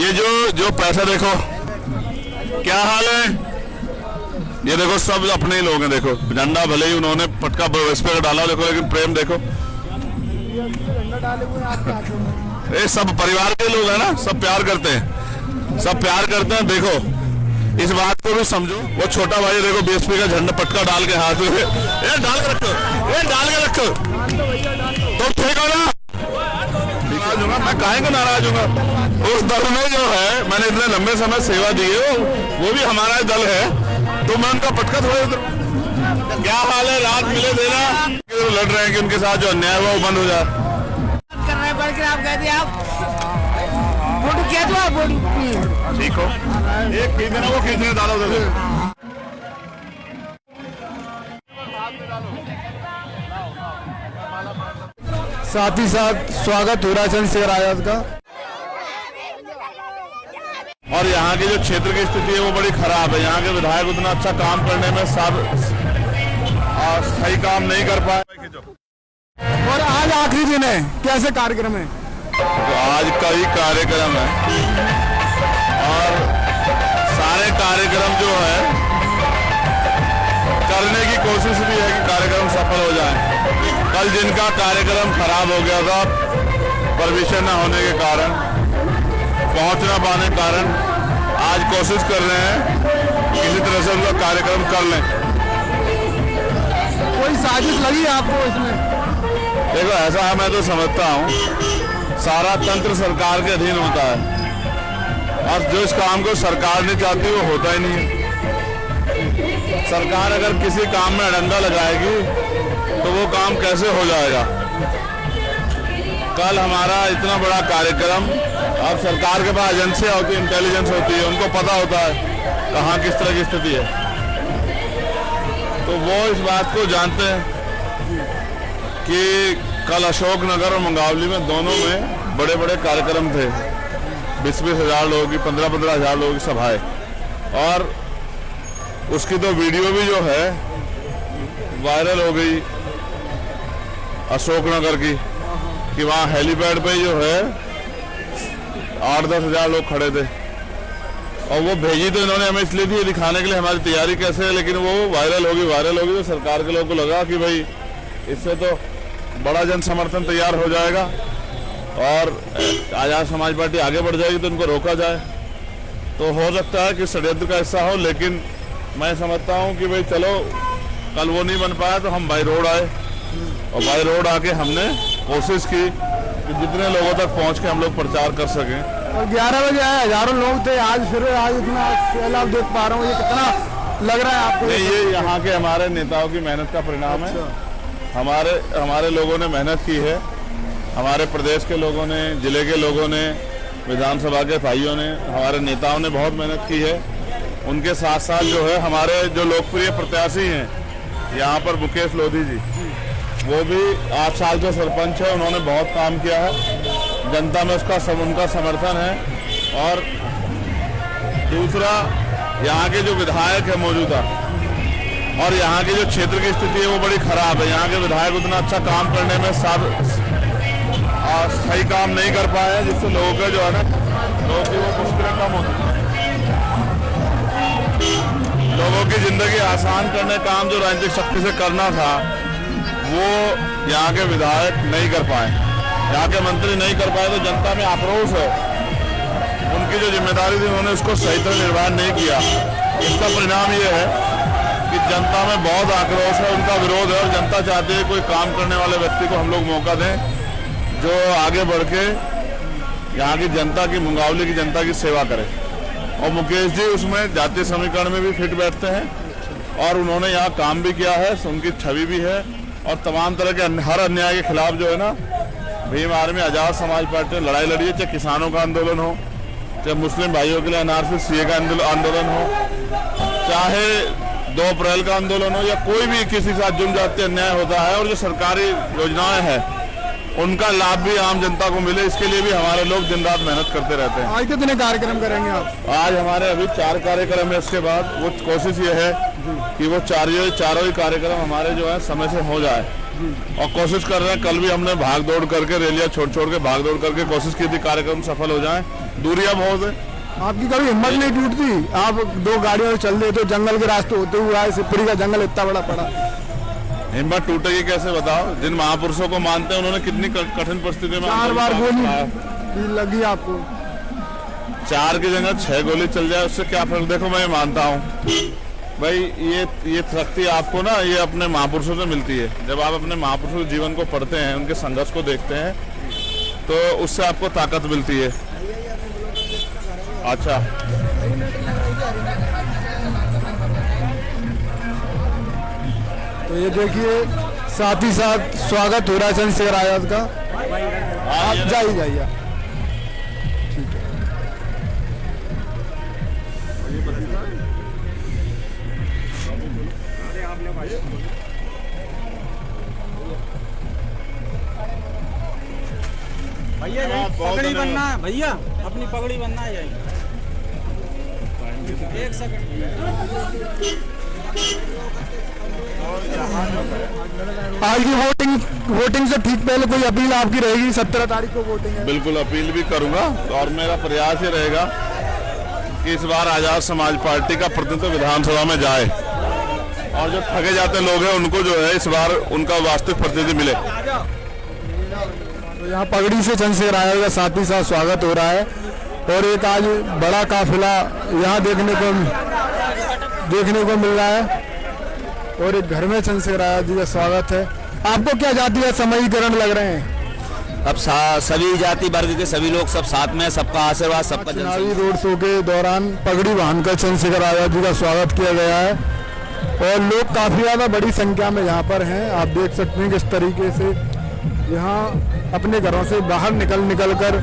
ये जो पैसा देखो क्या हाल है। ये देखो सब अपने ही लोग हैं। देखो झंडा भले ही उन्होंने पटका इस पे डाला देखो, लेकिन प्रेम देखो। ये सब परिवार के लोग हैं ना, सब प्यार करते हैं, सब प्यार करते हैं। देखो इस बात को भी समझो। वो छोटा भाई देखो बीएसपी का झंडा पटका डाल के हाथ में, ये डाल के रखो, ये डाल के रखो। तो ठीक हो ना, नाराज हूँ मैं, काहे को नाराज हूँ। उस दल में जो है मैंने इतने लंबे समय सेवा दी है, वो भी हमारा दल है, तो मैं उनका पटका थोड़ा। क्या हाल है, रात मिले देना लड़ रहे हैं कि उनके साथ जो अन्याय हुआ वो बंद हो जाए। कर रहे हैं आप कहते हैं आप वोट क्या दो आप वोट ठीक हो, एक खींचना वो खींचने डालो। साथ ही साथ स्वागत हो रहा है चंद्रशेखर आजाद का। और यहाँ की जो क्षेत्र की स्थिति है वो बड़ी खराब है। यहाँ के विधायक उतना अच्छा काम करने में सही काम नहीं कर पाए। और आज आखिरी दिन है, कैसे कार्यक्रम है? तो आज कई कार्यक्रम है और सारे कार्यक्रम जो है करने की कोशिश भी है कि कार्यक्रम सफल हो जाए। कल जिनका कार्यक्रम खराब हो गया था परमिशन न होने के कारण, पहुंच न पाने के कारण, आज कोशिश कर रहे हैं किसी तरह से उनका कार्यक्रम कर लें। कोई साजिश लगी आपको इसमें? देखो ऐसा है, मैं तो समझता हूँ सारा तंत्र सरकार के अधीन होता है और जो इस काम को सरकार नहीं चाहती वो होता ही नहीं है। सरकार अगर किसी काम में अड़ंगा लगाएगी तो वो काम कैसे हो जाएगा। कल हमारा इतना बड़ा कार्यक्रम, अब सरकार के पास एजेंसियां होती है, इंटेलिजेंस होती है, उनको पता होता है कहाँ किस तरह की स्थिति है, तो वो इस बात को जानते हैं कि कल अशोकनगर और मंगावली में दोनों में बड़े बड़े कार्यक्रम थे। 20-20 हज़ार लोगों की, 15-15 हज़ार लोगों की सभाएं, और उसकी तो वीडियो भी जो है वायरल हो गई अशोकनगर की, कि वहाँ हेलीपैड पे जो है 8-10 हज़ार लोग खड़े थे। और वो भेजी तो इन्होंने हमें इसलिए थी दिखाने के लिए हमारी तैयारी कैसे है, लेकिन वो वायरल होगी तो सरकार के लोगों को लगा कि भाई इससे तो बड़ा जन समर्थन तैयार हो जाएगा और आजाद समाज पार्टी आगे बढ़ जाएगी, तो उनको रोका जाए। तो हो सकता है कि षड्यंत्र का हिस्सा हो, लेकिन मैं समझता हूँ कि भाई चलो कल वो नहीं बन पाया तो हम बाई रोड आए, और बाई रोड आके हमने कोशिश की कि जितने लोगों तक पहुँच के हम लोग प्रचार कर सकें। और 11 बजे आए, हजारों लोग थे। आज इतना सैलाब देख पा रहा हूँ, ये कितना लग रहा है आपको? नहीं, ये यहाँ के हमारे नेताओं की मेहनत का परिणाम है। हमारे लोगों ने मेहनत की है, हमारे प्रदेश के लोगों ने, जिले के लोगों ने, विधानसभा के भाइयों ने, हमारे नेताओं ने बहुत मेहनत की है। उनके साथ साथ जो है हमारे जो लोकप्रिय प्रत्याशी हैं यहाँ पर, मुकेश लोधी जी, वो भी 8 साल के सरपंच है, उन्होंने बहुत काम किया है, जनता में उनका समर्थन है। और दूसरा, यहाँ के जो विधायक है मौजूदा, और यहाँ की जो क्षेत्र की स्थिति है वो बड़ी खराब है। यहाँ के विधायक उतना अच्छा काम करने में सही काम नहीं कर पाए, जिससे लोगों का जो है ना, लोगों की वो मुश्किलें कम होती है। लोगों की जिंदगी आसान करने काम जो राजनीतिक शक्ति से करना था वो यहाँ के विधायक नहीं कर पाए, यहाँ के मंत्री नहीं कर पाए, तो जनता में आक्रोश है। उनकी जो जिम्मेदारी थी उन्होंने उसको सही तरह निर्वहन नहीं किया। इसका परिणाम ये है कि जनता में बहुत आक्रोश है, उनका विरोध है, और जनता चाहती है कोई काम करने वाले व्यक्ति को हम लोग मौका दें जो आगे बढ़ के यहाँ की जनता की, मंगावली की जनता की सेवा करे। और मुकेश जी उसमें जातीय समीकरण में भी फिट बैठते हैं, और उन्होंने यहाँ काम भी किया है, उनकी छवि भी है, और तमाम तरह के हर अन्याय के खिलाफ जो है ना, भीम आर्मी, आजाद समाज पार्टी ने लड़ाई लड़ी है। चाहे किसानों का आंदोलन हो, चाहे मुस्लिम भाइयों के लिए एनआरसी सीए का आंदोलन हो, चाहे 2 अप्रैल का आंदोलन हो, या कोई भी किसी के साथ जुर्म जाति अन्याय होता है, और जो सरकारी योजनाएं हैं उनका लाभ भी आम जनता को मिले, इसके लिए भी हमारे लोग दिन रात मेहनत करते रहते हैं। आज कितने कार्यक्रम करेंगे आप? आज हमारे अभी 4 कार्यक्रम है। इसके बाद वो कोशिश ये है कि वो चारों ही कार्यक्रम हमारे जो है समय से हो जाए, और कोशिश कर रहे हैं। कल भी हमने भाग दौड़ करके, रैलियां छोड़ के भाग दौड़ करके कोशिश की थी कार्यक्रम सफल हो जाए। दूरियां बहुत है। आपकी कभी हिम्मत नहीं टूटती? आप 2 गाड़ियों में चल देते हो, जंगल के रास्ते होते हुए आए, शिवपुरी का जंगल इतना बड़ा पड़ा। हिम्मत टूटेगी कैसे बताओ? जिन महापुरुषों को मानते हैं उन्होंने कितनी कठिन परिस्थिति में 4 बार गोली लगी आपको। 4 की जगह 6 गोली चल जाए उससे क्या फर्क? देखो मैं मानता हूँ भाई ये शक्ति आपको ना ये अपने महापुरुषों से मिलती है। जब आप अपने महापुरुषों के जीवन को पढ़ते हैं, उनके संघर्ष को देखते हैं, तो उससे आपको ताकत मिलती है। अच्छा, तो ये देखिए साथ ही साथ स्वागत हो रहा है चंद्रशेखर आजाद का। आप जाइए। भैया पगड़ी बनना है, भैया अपनी पगड़ी बनना है। एक सेकंड। आज की वोटिंग से ठीक पहले कोई अपील आपकी रहेगी? 17 तारीख को वोटिंग है। बिल्कुल अपील भी करूंगा और मेरा प्रयास ही रहेगा कि इस बार आजाद समाज पार्टी का प्रतिनिधित्व विधानसभा में जाए और जो ठगे जाते लोग हैं उनको जो है इस बार उनका वास्तविक प्रतिनिधि मिले। तो यहाँ पगड़ी से चंद्रशेखर आजाद का साथ ही साथ स्वागत हो रहा है और एक आज बड़ा काफिला यहाँ देखने को मिल रहा है और एक घर में चंद्रशेखर आजाद जी का स्वागत है। आपको क्या जातीय समूहीकरण लग रहे हैं? अब सभी जाति वर्ग के सभी लोग सब साथ में, सबका आशीर्वाद, सबका चुनावी रोड शो के दौरान पगड़ी बांधकर चंद्रशेखर आजाद जी का स्वागत किया गया है और लोग काफी ज्यादा बड़ी संख्या में यहाँ पर हैं। आप देख सकते हैं किस तरीके से यहाँ अपने घरों से बाहर निकल कर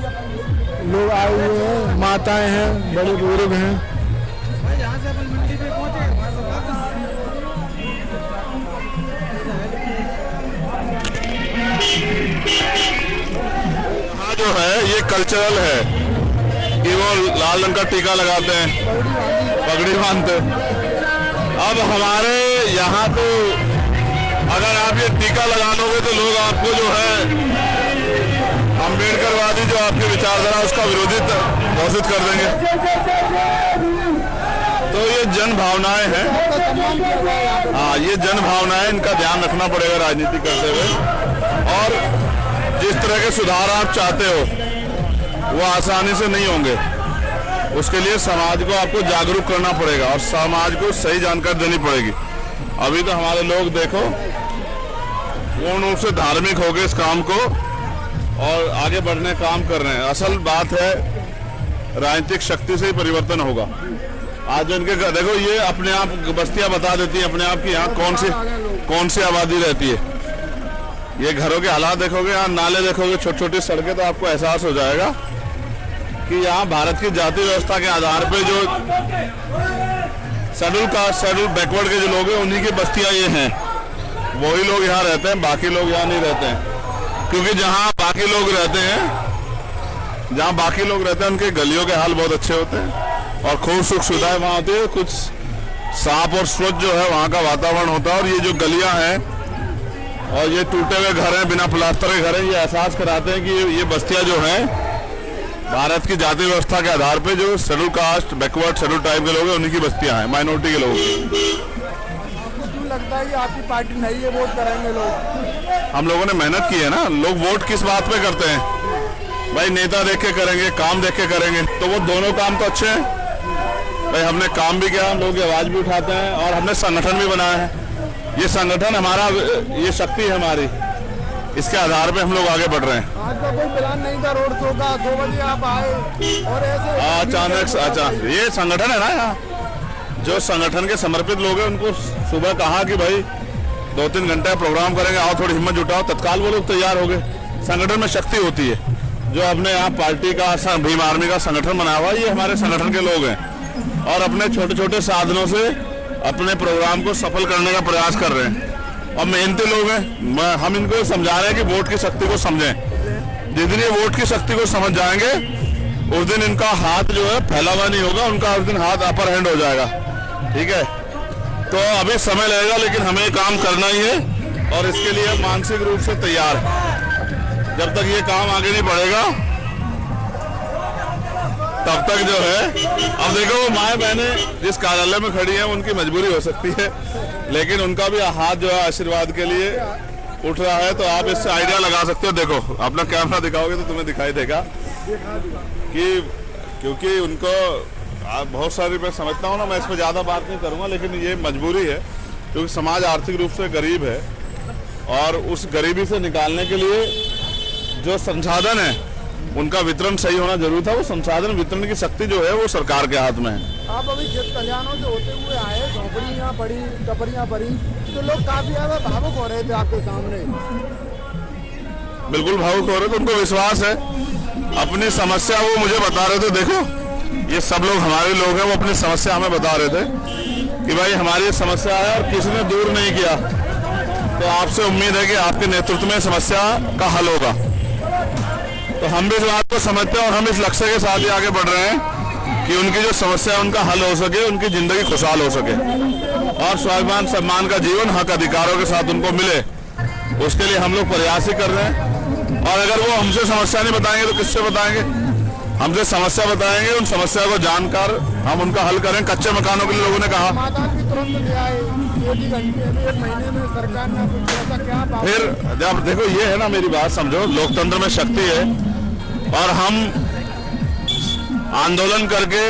लोग आए हुए हैं, माताएं हैं, बड़े बुजुर्ग हैं। यहाँ जो है ये कल्चरल है कि वो लाल रंग का टीका लगाते हैं, पगड़ी बांधते। अब हमारे यहाँ तो अगर आप ये टीका लगा लोगे तो लोग आपको जो है अम्बेडकरवादी जो आपकी विचारधारा उसका विरोधी घोषित कर देंगे। तो ये जन भावनाएं हैं, हाँ ये जन भावनाएं, इनका ध्यान रखना पड़ेगा राजनीति करते हुए। और जिस तरह के सुधार आप चाहते हो वो आसानी से नहीं होंगे। उसके लिए समाज को आपको जागरूक करना पड़ेगा और समाज को सही जानकारी देनी पड़ेगी। अभी तो हमारे लोग देखो पूर्ण रूप से धार्मिक हो गए इस काम को और आगे बढ़ने काम कर रहे हैं। असल बात है राजनीतिक शक्ति से ही परिवर्तन होगा। आज इनके देखो ये अपने आप बस्तियां बता देती हैं अपने आप की यहाँ कौन सी आबादी रहती है। ये घरों के हालात देखोगे, यहाँ नाले देखोगे, छोटी छोटी सड़कें, तो आपको एहसास हो जाएगा कि यहाँ भारत की जाति व्यवस्था के आधार पे जो शेड्यूल बैकवर्ड के जो लोग हैं उन्हीं की बस्तियां ये हैं। वही लोग यहाँ रहते हैं, बाकी लोग यहाँ नहीं रहते हैं। क्योंकि जहाँ बाकी लोग रहते हैं उनके गलियों के हाल बहुत अच्छे होते हैं और खूब सुख सुविधाएं वहाँ होती है। कुछ साफ और स्वच्छ जो है वहाँ का वातावरण होता है। और ये जो गलियाँ हैं और ये टूटे हुए घर हैं, बिना प्लास्टर के घर हैं, ये एहसास कराते हैं कि ये बस्तियां जो हैं भारत की जाति व्यवस्था के आधार पे जो schedule caste, backward, schedule type के लोग हैं उन्हीं की बस्तियां हैं, माइनॉरिटी के लोग। आपको क्यों लगता है कि आपकी पार्टी नहीं है, वोट कराएंगे लोग? हम लोगों ने मेहनत की है ना। लोग वोट किस बात पे करते हैं भाई? नेता देख के करेंगे, काम देख के करेंगे, तो वो दोनों काम तो अच्छे हैं भाई। हमने काम भी किया, हम लोगों की आवाज भी उठाते हैं और हमने संगठन भी बनाया है। ये संगठन हमारा, ये शक्ति है हमारी, इसके आधार पे हम लोग आगे बढ़ रहे हैं। आज का कोई प्लान नहीं था रोड शो का, 2 बजे आप आए और ऐसे अचानक ये संगठन है ना, यहाँ जो संगठन के समर्पित लोग हैं उनको सुबह कहा कि भाई 2-3 घंटे प्रोग्राम करेंगे, आओ थोड़ी हिम्मत जुटाओ, तत्काल वो लोग तैयार हो गए। संगठन में शक्ति होती है। जो अपने यहाँ पार्टी का भीम आर्मी का संगठन बनाया हुआ, ये हमारे संगठन के लोग हैं और अपने छोटे छोटे साधनों से अपने प्रोग्राम को सफल करने का प्रयास कर रहे हैं और मेहनती लोग हैं। हम इनको समझा रहे हैं कि वोट की शक्ति को समझें। जिस दिन ये वोट की शक्ति को समझ जाएंगे उस दिन इनका हाथ जो है फैला हुआ नहीं होगा, उनका उस दिन हाथ अपर हैंड हो जाएगा। ठीक है, तो अभी समय लगेगा लेकिन हमें काम करना ही है और इसके लिए मानसिक रूप से तैयार है। जब तक ये काम आगे नहीं बढ़ेगा तब तक जो है, अब देखो वो माए बहनें जिस कार्यालय में खड़ी हैं उनकी मजबूरी हो सकती है, लेकिन उनका भी हाथ जो है आशीर्वाद के लिए उठ रहा है। तो आप इससे आइडिया लगा सकते हो। देखो अपना कैमरा दिखाओगे तो तुम्हें दिखाई देगा कि क्योंकि उनको बहुत सारी, मैं समझता हूँ ना, मैं इस पर ज़्यादा बात नहीं करूँगा, लेकिन ये मजबूरी है क्योंकि समाज आर्थिक रूप से गरीब है और उस गरीबी से निकालने के लिए जो संसाधन है उनका वितरण सही होना जरूरी था। वो संसाधन वितरण की शक्ति जो है वो सरकार के हाथ में है। आप अभी खेत कल्याणों से होते हुए आए, झोपड़ियाँ पड़ी, टपरियाँ पड़ी, तो लोग काफी ज्यादा भावुक हो रहे थे आपके सामने। बिल्कुल भावुक हो रहे थे, उनको विश्वास है। अपनी समस्या वो मुझे बता रहे थे। देखो ये सब लोग हमारे लोग हैं, वो अपनी समस्या हमें बता रहे थे कि भाई हमारी समस्या है और किसी ने दूर नहीं किया, तो आपसे उम्मीद है कि आपके नेतृत्व में समस्या का हल होगा। तो हम भी इस बात को समझते हैं और हम इस लक्ष्य के साथ ही आगे बढ़ रहे हैं कि उनकी जो समस्या है उनका हल हो सके, उनकी जिंदगी खुशहाल हो सके और स्वाभिमान सम्मान का जीवन हक अधिकारों के साथ उनको मिले। उसके लिए हम लोग प्रयास ही कर रहे हैं। और अगर वो हमसे समस्या नहीं बताएंगे तो किससे बताएंगे? हमसे समस्या बताएंगे, उन समस्या को जानकर हम उनका हल करें। कच्चे मकानों के लिए लोगों ने कहा फिर जब देखो ये है ना, मेरी बात समझो, लोकतंत्र में शक्ति है और हम आंदोलन करके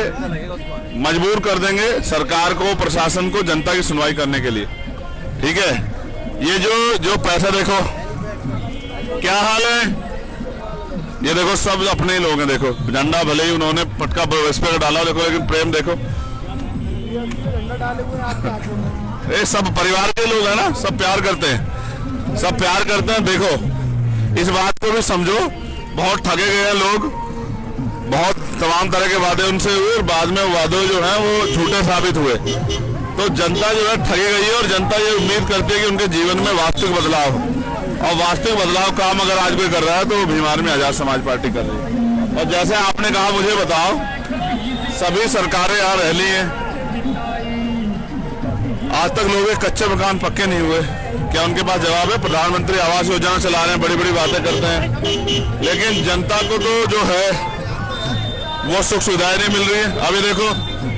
मजबूर कर देंगे सरकार को, प्रशासन को, जनता की सुनवाई करने के लिए। ठीक है, ये जो पैसा देखो क्या हाल है, ये देखो सब अपने लोग हैं। देखो झंडा भले ही उन्होंने पटका इस पे डाला, देखो, लेकिन प्रेम देखो, ये सब परिवार के लोग हैं ना, सब प्यार करते हैं, सब प्यार करते हैं। देखो इस बात को भी समझो, बहुत ठगे गए हैं लोग, बहुत तमाम तरह के वादे उनसे हुए और बाद में वादे जो हैं वो झूठे साबित हुए। तो जनता जो है ठगी गई है और जनता ये उम्मीद करती है कि उनके जीवन में वास्तविक बदलाव हो, और वास्तविक बदलाव काम अगर आज कोई कर रहा है तो वो भीमार में आजाद समाज पार्टी कर रही है। और जैसे आपने कहा, मुझे बताओ, सभी सरकारें यहाँ रह ली हैं, आज तक लोगों के कच्चे मकान पक्के नहीं हुए। क्या उनके पास जवाब है? प्रधानमंत्री आवास योजना चला रहे हैं, बड़ी बड़ी बातें करते हैं, लेकिन जनता को तो जो है वो सुख सुविधाएं नहीं मिल रही है। अभी देखो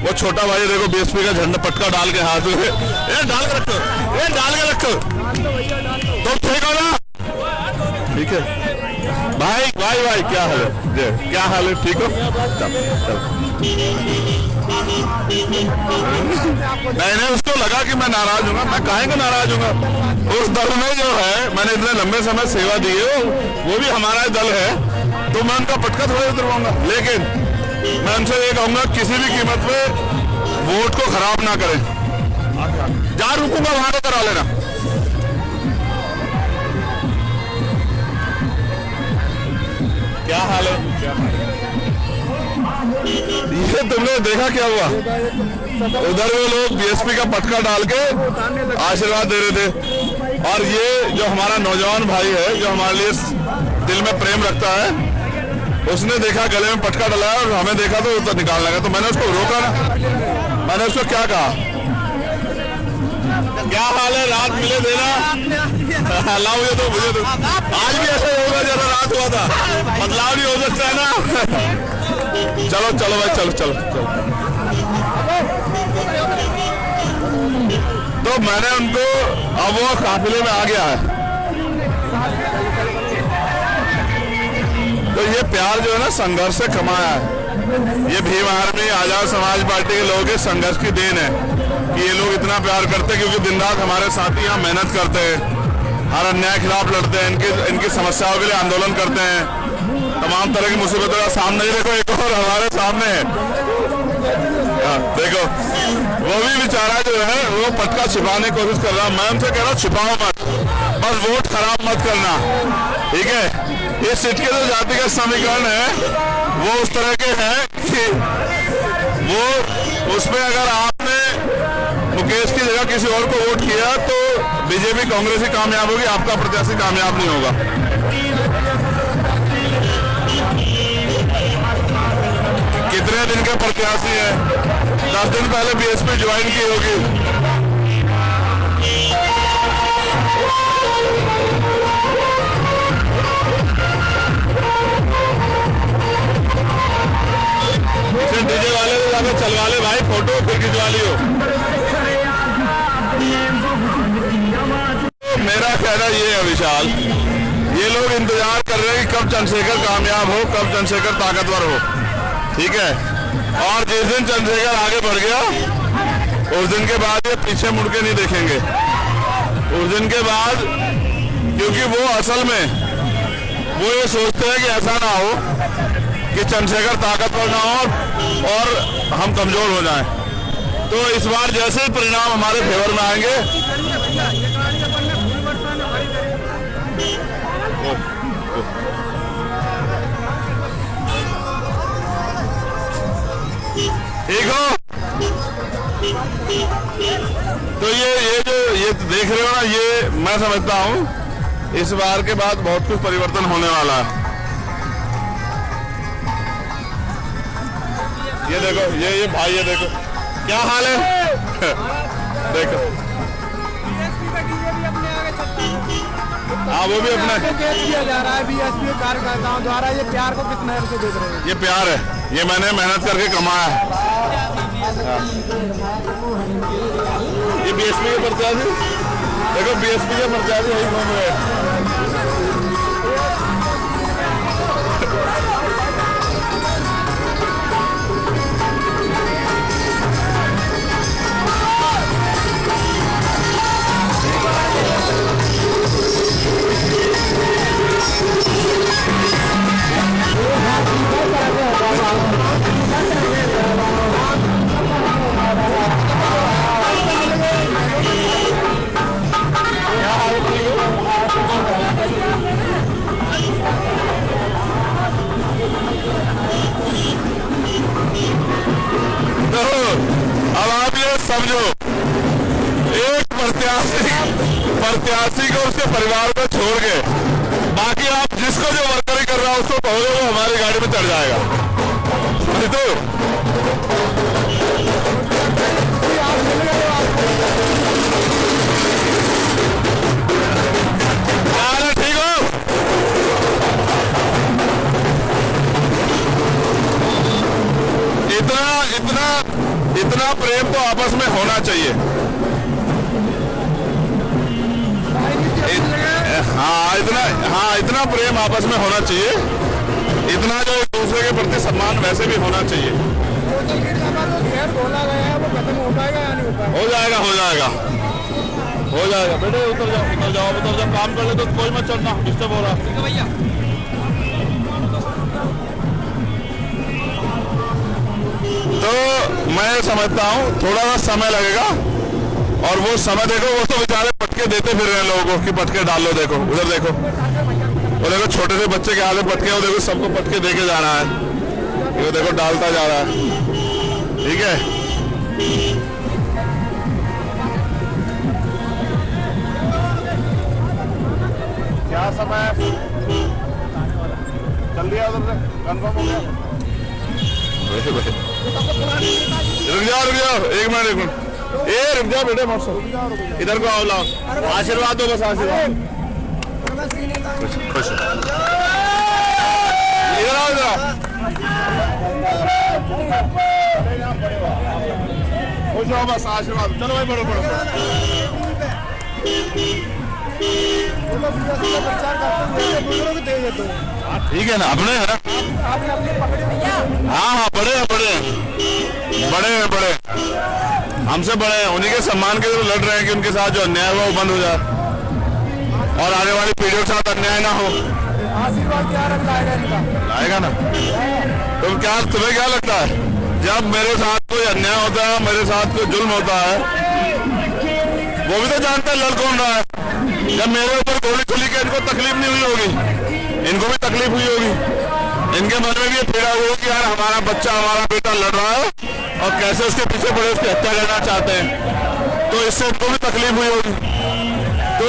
वो छोटा भाई, देखो बीएसपी का झंडा पटका डाल के हाथ में, ये डाल के रखो, ये डाल के रखो, तो ठीक हो ना? ठीक है भाई, भाई क्या हाल है? क्या हाल है? ठीक हो? नहीं, उसको लगा कि मैं नाराज हूँ। मैं काहे को नाराज हूँ? उस दल में जो है, मैंने इतने लंबे समय सेवा दी है, वो भी हमारा दल है, तो मैं उनका पटका थोड़ा उतरवाऊंगा। लेकिन मैं उनसे ये कहूंगा, किसी भी कीमत पे वोट को खराब ना करें। जहां रुकूंगा वहां को करा लेना। क्या हाल है? ये तुमने देखा क्या हुआ? उधर वो लोग बीएसपी का पटका डाल के आशीर्वाद दे रहे थे, और ये जो हमारा नौजवान भाई है, जो हमारे लिए दिल में प्रेम रखता है, उसने देखा गले में पटका डलाया और हमें देखा तो उधर निकाल लगा। तो मैंने उसको रोका ना, मैंने उसको क्या कहा, क्या हाल है, रात मिले देना, लाओ ये तो मुझे तो आज भी ऐसा होगा जैसा रात हुआ था, बदलाव भी हो सकता है ना। चलो चलो भाई, चलो चलो चलो। तो मैंने उनको, अब वो काफिले में आ गया है, तो ये प्यार जो है ना संघर्ष से कमाया है। ये भीम आर्मी आजाद समाज पार्टी के लोगों के संघर्ष की देन है कि ये लोग इतना प्यार करते हैं, क्योंकि दिन रात हमारे साथी यहाँ मेहनत करते हैं, हर अन्याय खिलाफ लड़ते हैं, इनकी समस्याओं के लिए आंदोलन करते हैं, तमाम तरह की मुसीबतों का सामना। ही देखो एक और हमारे सामने है, देखो वो भी बेचारा जो है वो पटका छिपाने की कोशिश कर रहा है। मैं उनसे कह रहा हूँ छिपाओ मत, बस वोट खराब मत करना, ठीक है? ये सीट के जो जाति का समीकरण है वो उस तरह के हैं कि वो उसमें अगर आपने मुकेश की जगह किसी और को वोट किया तो बीजेपी कांग्रेस ही कामयाब होगी, आपका प्रत्याशी कामयाब नहीं होगा। कितने दिन के प्रत्याशी है? 10 दिन पहले बीएसपी ज्वाइन की होगी। फिर डीजे वाले को जाकर चलवा ले भाई फोटो, फिर खिंचवा लियो। मेरा कहना ये है विशाल, ये लोग इंतजार कर रहे हैं कि कब चंद्रशेखर कामयाब हो, कब चंद्रशेखर ताकतवर हो, ठीक है। और जिस दिन चंद्रशेखर आगे बढ़ गया उस दिन के बाद ये पीछे मुड़ के नहीं देखेंगे। उस दिन के बाद, क्योंकि वो असल में वो ये सोचते हैं कि ऐसा ना हो कि चंद्रशेखर ताकतवर ना हो और हम कमजोर हो जाएं। तो इस बार जैसे ही परिणाम हमारे फेवर में आएंगे, ठीक हो। तो ये देख रहे हो ना, ये मैं समझता हूं इस बार के बाद बहुत कुछ परिवर्तन होने वाला है। ये देखो, ये भाई, ये देखो क्या हाल है। देखो हाँ, वो भी अपना केस किया जा रहा है बीएसपी कार्यकर्ताओं द्वारा। ये प्यार को किस नहर से देख रहे हैं? ये प्यार है, ये मैंने मेहनत करके कमाया है। ये बीएसपी के प्रत्याशी, देखो बीएसपी के प्रत्याशी यही घूम रहे हैं। तो अब आप ये समझो, एक प्रत्याशी को उसके परिवार को छोड़ के बाकी आप जिसको जो वर्करी कर रहा है उसको कहोगे वो हमारी गाड़ी में चढ़ जाएगा। तो ठीक हो। इतना प्रेम तो आपस में होना चाहिए। इतना प्रेम आपस में होना चाहिए, इतना जो एक दूसरे के प्रति सम्मान वैसे भी होना चाहिए। हो जाएगा बेटे, उतर जाओ, काम कर ले तो कोई मत चलना, डिस्टर्ब हो रहा है भैया। तो मैं समझता हूँ थोड़ा सा समय लगेगा, और वो समय देखो, वो तो बेचारे पटके देते फिर रहे हैं लोगों को कि पटके डाल लो। देखो उधर देखो, वो देखो छोटे से बच्चे के हाथ में पटके, वो देखो सबको पटके देके जा रहा है, वो देखो डालता जा रहा है, ठीक है। क्या समय चल दिया उधर से, कंफर्म हो गया। रुक जाओ एक मिनट, रुक जाओ बेटे, मौसम इधर को आओ, लाओ आशीर्वाद दो, बस आशीर्वाद। खुश इधर आओ, खुश हो, बस आशीर्वाद। चलो भाई, बढ़ो। ठीक है ना, अपने है ना। हाँ, बड़े हमसे बड़े हैं, उन्हीं के सम्मान के लिए लड़ रहे हैं कि उनके साथ जो अन्याय हुआ वो बंद हो जाए और आने वाली पीढ़ियों के साथ अन्याय ना हो। आशीर्वाद क्या लाएगा ना। तुम्हें क्या लगता है, जब मेरे साथ कोई अन्याय होता है, मेरे साथ कोई जुल्म होता है, वो भी तो जानते हैं लड़ कौन रहा है। जब मेरे ऊपर गोली चली के इनको तकलीफ नहीं हुई होगी, इनको भी तकलीफ हुई होगी, इनके मन में भी ये पीड़ा हुई कि यार हमारा बच्चा, हमारा बेटा लड़ रहा है और कैसे उसके पीछे पड़े उसकी हत्या करना चाहते हैं, तो इससे इनको भी तकलीफ हुई होगी। तो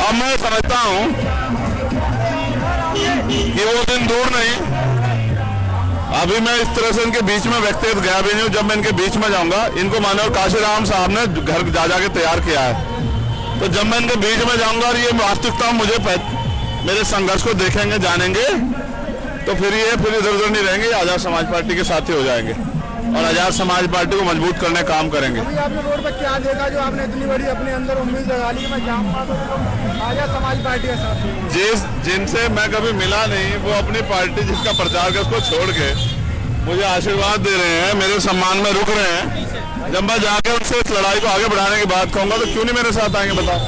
अब मैं समझता हूँ कि वो दिन दूर नहीं। अभी मैं इस तरह से इनके बीच में व्यक्तिगत गया भी नहीं हूँ। जब मैं इनके बीच में जाऊंगा, इनको मानव काशीराम साहब ने घर जा के तैयार किया है, तो जब मैं इनके बीच में जाऊंगा और ये वास्तविकता मुझे मेरे संघर्ष को देखेंगे, जानेंगे, तो फिर इधर उधर नहीं रहेंगे, आजाद समाज पार्टी के साथी हो जाएंगे और आजाद समाज पार्टी को मजबूत करने का काम करेंगे। अभी आपने रोड पर क्या देखा जो आपने इतनी बड़ी अपने अंदर उम्मीद लगा ली कि मैं जाम आजाद समाज पार्टी के साथ? जिनसे मैं कभी मिला नहीं, वो अपनी पार्टी जिसका प्रचार कर उसको छोड़ के मुझे आशीर्वाद दे रहे हैं, मेरे सम्मान में रुक रहे हैं। जब मैं जाके उनसे इस लड़ाई को आगे बढ़ाने की बात कहूंगा तो क्यों नहीं मेरे साथ आएंगे बताओ?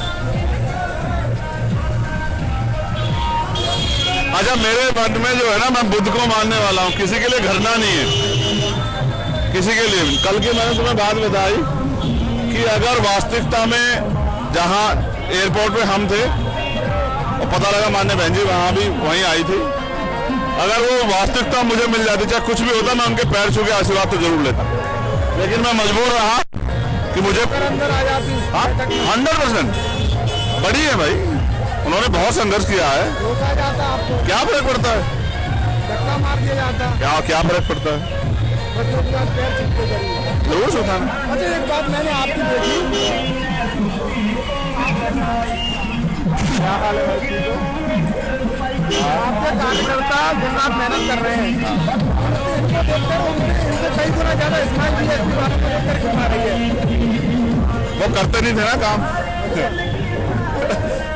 अच्छा, मेरे मन में जो है ना, मैं बुद्ध को मानने वाला हूँ, किसी के लिए घरना नहीं है, किसी के लिए। कल की मैंने तुम्हें बात बताई कि अगर वास्तविकता में जहाँ एयरपोर्ट पे हम थे और पता लगा मान्य बहन जी वहीं आई थी, अगर वो वास्तविकता मुझे मिल जाती, चाहे कुछ भी होता, मैं उनके पैर छू के आशीर्वाद तो जरूर लेता, लेकिन मैं मजबूर रहा कि मुझे अंदर आ जाती। 100% बड़ी है भाई, उन्होंने बहुत संघर्ष किया है। रोका जाता आपको, क्या फर्क पड़ता है? धक्का मार दिया जाता, क्या फर्क पड़ता है? बस लोग यहाँ पैर छूते करिए। जरूर सुधारना। अच्छा, एक बात मैंने आपकी देखी, क्या हाल है भाई? ठीक हो? आपके कार्यकर्ता दिन रात मेहनत कर रहे हैं, इनको देखते हुए इनसे कई गुना ज्यादा स्माइल भी है, इस बात को लेकर दिखा रही है। वो करते नहीं थे ना काम,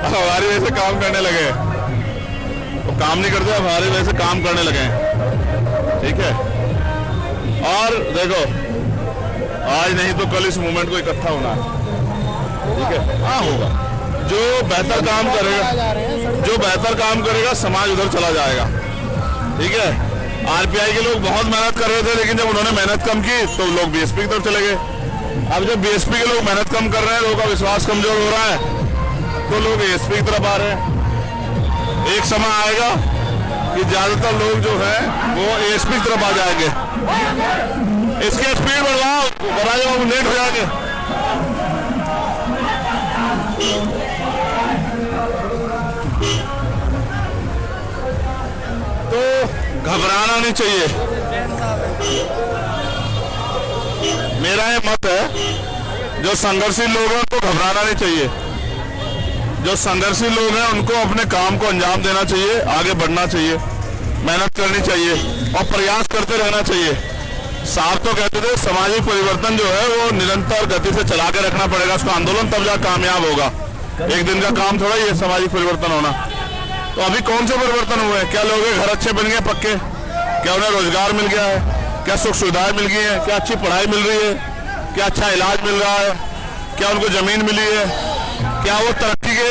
हमारी वजह से काम करने लगे। वो काम नहीं करते, हमारी वजह से काम करने लगे। ठीक है, और देखो आज नहीं तो कल इस मूवमेंट को इकट्ठा होना है। ठीक है, हाँ होगा। जो बेहतर काम करेगा समाज उधर चला जाएगा। ठीक है, आरपीआई के लोग बहुत मेहनत कर रहे थे, लेकिन जब उन्होंने मेहनत कम की तो लोग बीएसपी की तरफ चले गए। अब जब बीएसपी के लोग मेहनत कम कर रहे हैं, लोगों का विश्वास कमजोर हो रहा है, तो लोग एएसपी की तरफ आ रहे हैं। एक समय आएगा कि ज्यादातर लोग जो है वो एएसपी की तरफ आ जाएंगे। इसके स्पीड बढ़ाओ, हम लेट हो जाएंगे। तो घबराना नहीं चाहिए, मेरा ये मत है। जो संघर्षशील लोग हैं उनको घबराना नहीं चाहिए, जो संघर्षशील लोग हैं उनको अपने काम को अंजाम देना चाहिए, आगे बढ़ना चाहिए, मेहनत करनी चाहिए और प्रयास करते रहना चाहिए। साहब तो कहते थे सामाजिक परिवर्तन जो है वो निरंतर गति से चला के रखना पड़ेगा, उसका आंदोलन तब जा कामयाब होगा। एक दिन का काम थोड़ा ही है सामाजिक परिवर्तन होना। तो अभी कौन से परिवर्तन हुए हैं? क्या लोगों के घर अच्छे बन गए पक्के? क्या उन्हें रोजगार मिल गया है? क्या सुख सुविधाएं मिल गई है? क्या अच्छी पढ़ाई मिल रही है? क्या अच्छा इलाज मिल रहा है? क्या उनको जमीन मिली है? क्या वो तरक्की के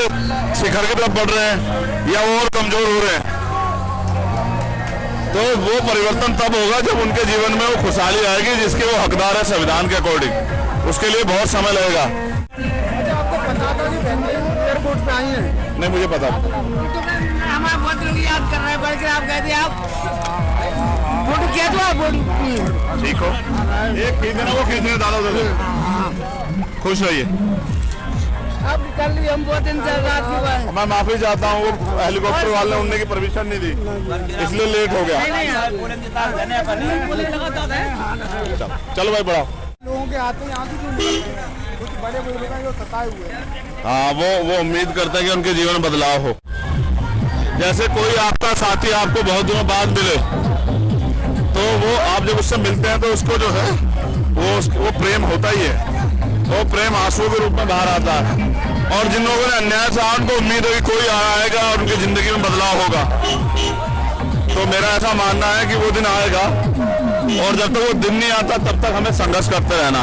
शिखर की तरफ बढ़ रहे हैं या वो और कमजोर हो रहे हैं? तो वो परिवर्तन तब होगा जब उनके जीवन में वो खुशहाली आएगी जिसके वो हकदार है संविधान के अकॉर्डिंग। उसके लिए बहुत समय लगेगा। अच्छा, आपको पता था कि बहन एयरपोर्ट पे आई हैं? नहीं, मुझे पता। हमारे बहुत लोग याद कर रहे हैं, बढ़ के आप कहते आप फोटो क्या दो, आप फोटो ठीक हो, एक खींचना वो खींचने डालो उधर से। खुश रहिए। अब कर ली, हम बहुत इंतजार की बात। मैं माफी चाहता हूँ, वो हेलीकॉप्टर वाले ने उड़ने की परमिशन नहीं दी, इसलिए लेट हो गया। चलो भाई बढ़ाओ। लोगों के आते यहाँ से क्यों निकलते हैं? कुछ बड़े बुजुर्ग हैं जो सताए हुए हैं। हाँ, वो उम्मीद करते हैं कि उनके जीवन में बदलाव हो। जैसे कोई आपका साथी आपको बहुत दिनों बाद मिले तो वो आप जब उससे मिलते हैं तो उसको जो है वो प्रेम होता ही है, वो प्रेम आंसू के रूप में बाहर आता है। और जिन लोगों ने अन्याय सहा उनको उम्मीद है कि कोई आएगा और उनकी जिंदगी में बदलाव होगा। तो मेरा ऐसा मानना है कि वो दिन आएगा और जब तक वो दिन नहीं आता तब तक हमें संघर्ष करते रहना।